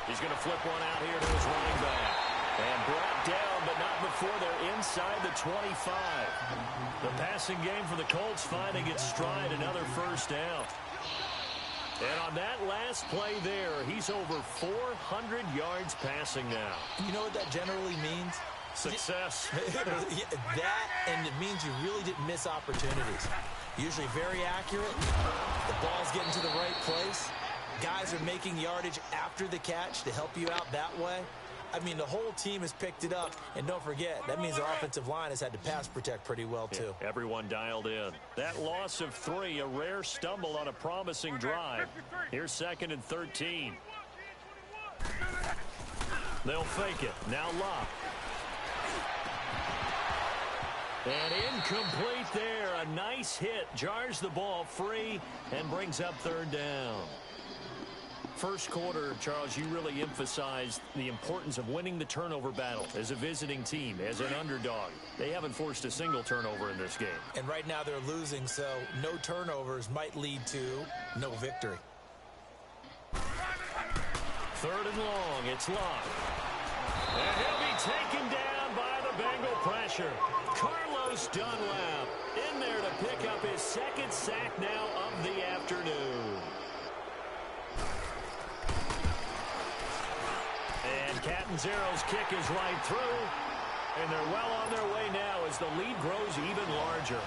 He's going to flip one out here to his running back. And brought down, but not before they're inside the 25. The passing game for the Colts finding its stride, another 1st down. And on that last play there, he's over 400 yards passing now. You know what that generally means? Success. That, and it means you really didn't miss opportunities. Usually very accurate. The ball's getting to the right place. Guys are making yardage after the catch to help you out that way. I mean, the whole team has picked it up. And don't forget, that means our offensive line has had to pass protect pretty well, too. Yeah, everyone dialed in. That loss of 3, a rare stumble on a promising drive. Here's 2nd and 13. They'll fake it. Now Locke. And incomplete there. A nice hit. Jars the ball free and brings up 3rd down. 1st quarter, Charles, you really emphasized the importance of winning the turnover battle as a visiting team, as an underdog. They haven't forced a single turnover in this game. And right now they're losing, so no turnovers might lead to no victory. 3rd and long. It's Locke. And he'll be taken down by the Bengal pressure. Carlos Dunlap in there to pick up his 2nd sack now of the afternoon. And Catanzaro's kick is right through. And they're well on their way now as the lead grows even larger.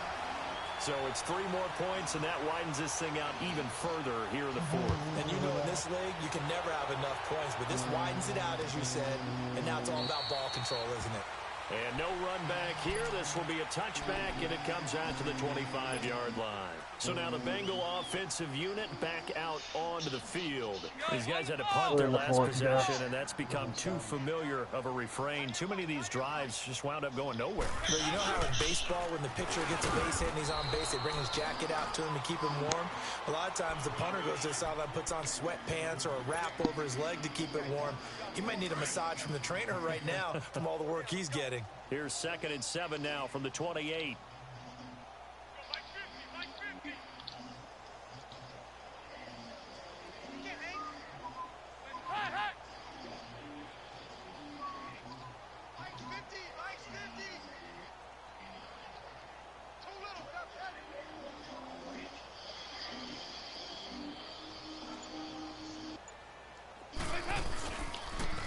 So it's 3 more points, and that widens this thing out even further here in the 4th. And you know in this league, you can never have enough points, but this widens it out, as you said, and now it's all about ball control, isn't it? And no run back here. This will be a touchback, and it comes out to the 25-yard line. So now the Bengal offensive unit back out onto the field. These guys had to punt their last possession, and that's become too familiar of a refrain. Too many of these drives just wound up going nowhere. But you know how in baseball, when the pitcher gets a base hit and he's on base, they bring his jacket out to him to keep him warm? A lot of times the punter goes to the sideline, puts on sweatpants or a wrap over his leg to keep it warm. He might need a massage from the trainer right now from all the work he's getting. Here's 2nd and 7 now from the 28.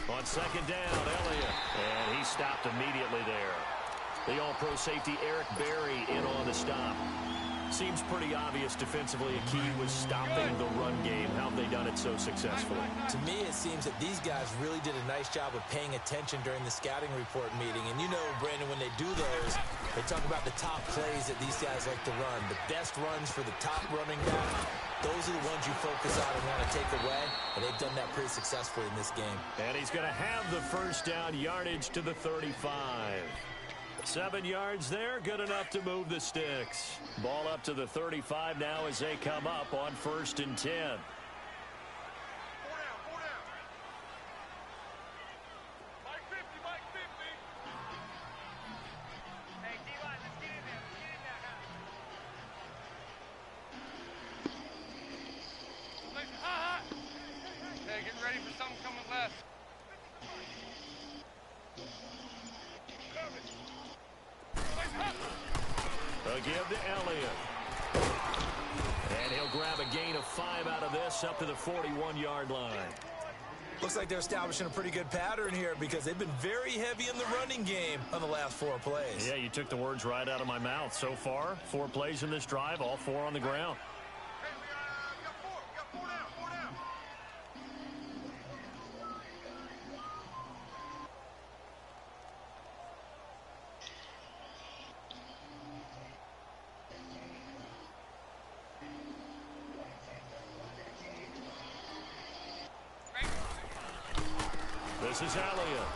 On second down, Elliott. And he stopped immediately there. The all-pro safety Eric Berry in on the stop. Seems pretty obvious defensively a key was stopping the run game. How have they done it so successfully? To me, it seems that these guys really did a nice job of paying attention during the scouting report meeting. And you know, Brandon, when they do those, they talk about the top plays that these guys like to run. The best runs for the top running back. Those are the ones you focus on and want to take away. And they've done that pretty successfully in this game. And he's going to have the first down yardage to the 35. 7 yards there, good enough to move the sticks. Ball up to the 35 now as they come up on 1st and 10. Hey, get ready for something coming left. A give to Elliott. And he'll grab a gain of 5 out of this up to the 41-yard line. Looks like they're establishing a pretty good pattern here because they've been very heavy in the running game on the last 4 plays. Yeah, you took the words right out of my mouth. So far, 4 plays in this drive, all 4 on the ground. Hey, we got 4. We got 4 down. 4 down. This is Elliott.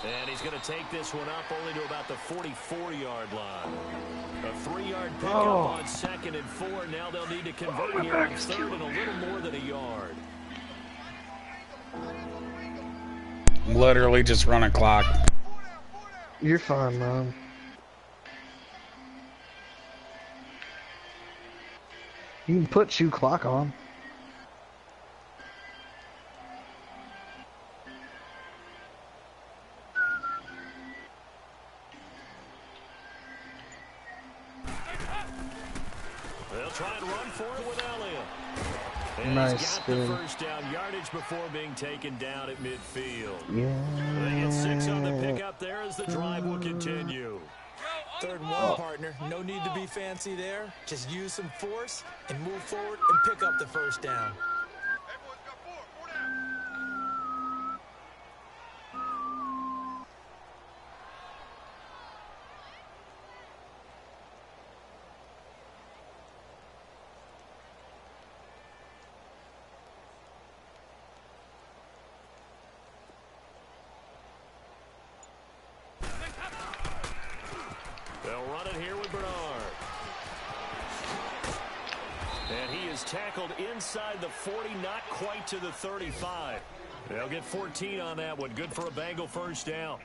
And he's going to take this one up only to about the 44-yard line. A 3-yard pickup on 2nd and 4. Now they'll need to convert here on 3rd and a little more than a yard. Literally just run a clock. You're fine, Mom. You can put shoe clock on. They'll try and run for it with Elliott. And Nice he's got spin. the first down yardage before being taken down at midfield. Yeah. They get 6 on the pickup there as the drive will continue. 3rd and 1, partner. No need to be fancy there. Just use some force and move forward and pick up the first down. Hey, boys, we got 4. 4 down. They'll run it here with Bernard. And he is tackled inside the 40, not quite to the 35. They'll get 14 on that one. Good for a Bengal first down.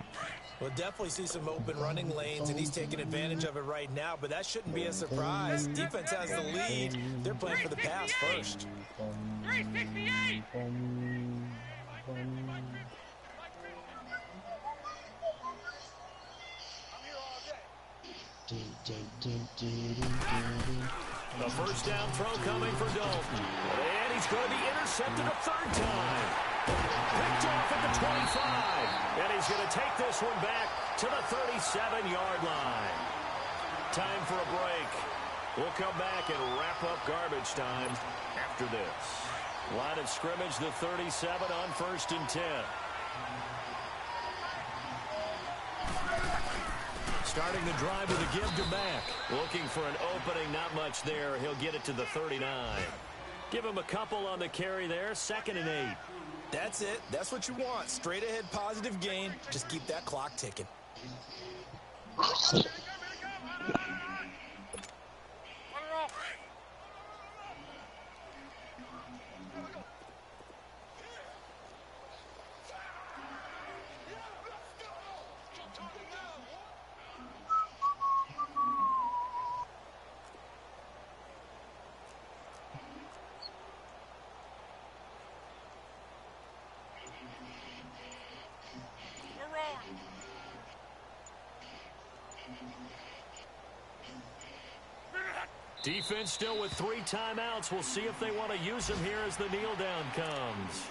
We'll definitely see some open running lanes, and he's taking advantage of it right now, but that shouldn't be a surprise. Defense has the lead. They're playing for the pass first. 368. The first down throw coming for Dalton. And he's going to be intercepted a 3rd time. Picked off at the 25. And he's going to take this one back to the 37-yard line. Time for a break. We'll come back and wrap up garbage time after this. Line of scrimmage, the 37 on 1st and 10. Starting the drive with a give to Mack. Looking for an opening, not much there. He'll get it to the 39. Give him a couple on the carry there. 2nd and 8. That's it. That's what you want. Straight ahead positive gain. Just keep that clock ticking. Defense still with 3 timeouts. We'll see if they want to use them here as the kneel down comes.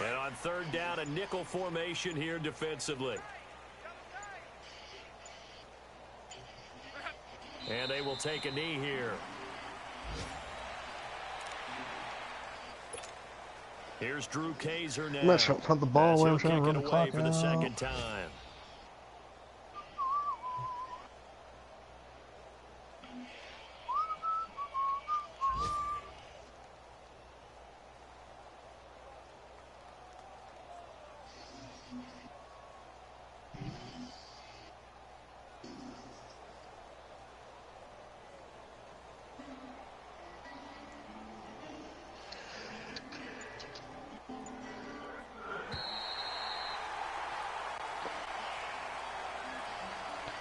And on 3rd down, a nickel formation here defensively. And they will take a knee here. Here's Drew Kaiser now. I'm not trying to punt the ball away. I'm trying to run the clock for the out. 2nd time.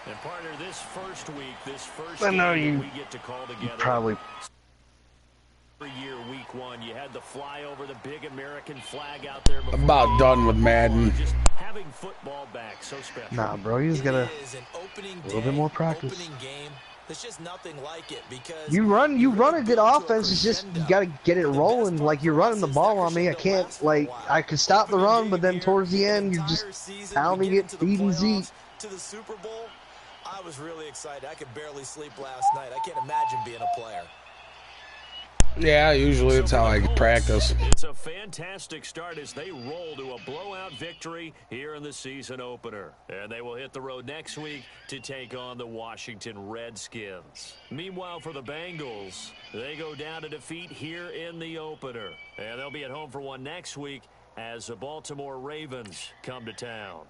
And partner, this first week, I know game you we get to call together. probably. Every year, week 1, you had the flyover, the big American flag out there. I'm about done with Madden. Just having football back, so special. Nah, bro, you just gotta a little bit more practice. Game. There's just nothing like it because You run a good offense. It's just you gotta get it rolling. Like you're running the ball on me. I can't I could stop the run, but then towards the end you're just pounding it, feeding Zeke. To the Super Bowl, I was really excited. I could barely sleep last night. I can't imagine being a player. Yeah, usually it's how I practice. It's a fantastic start as they roll to a blowout victory here in the season opener. And they will hit the road next week to take on the Washington Redskins. Meanwhile, for the Bengals, they go down to defeat here in the opener. And they'll be at home for one next week as the Baltimore Ravens come to town.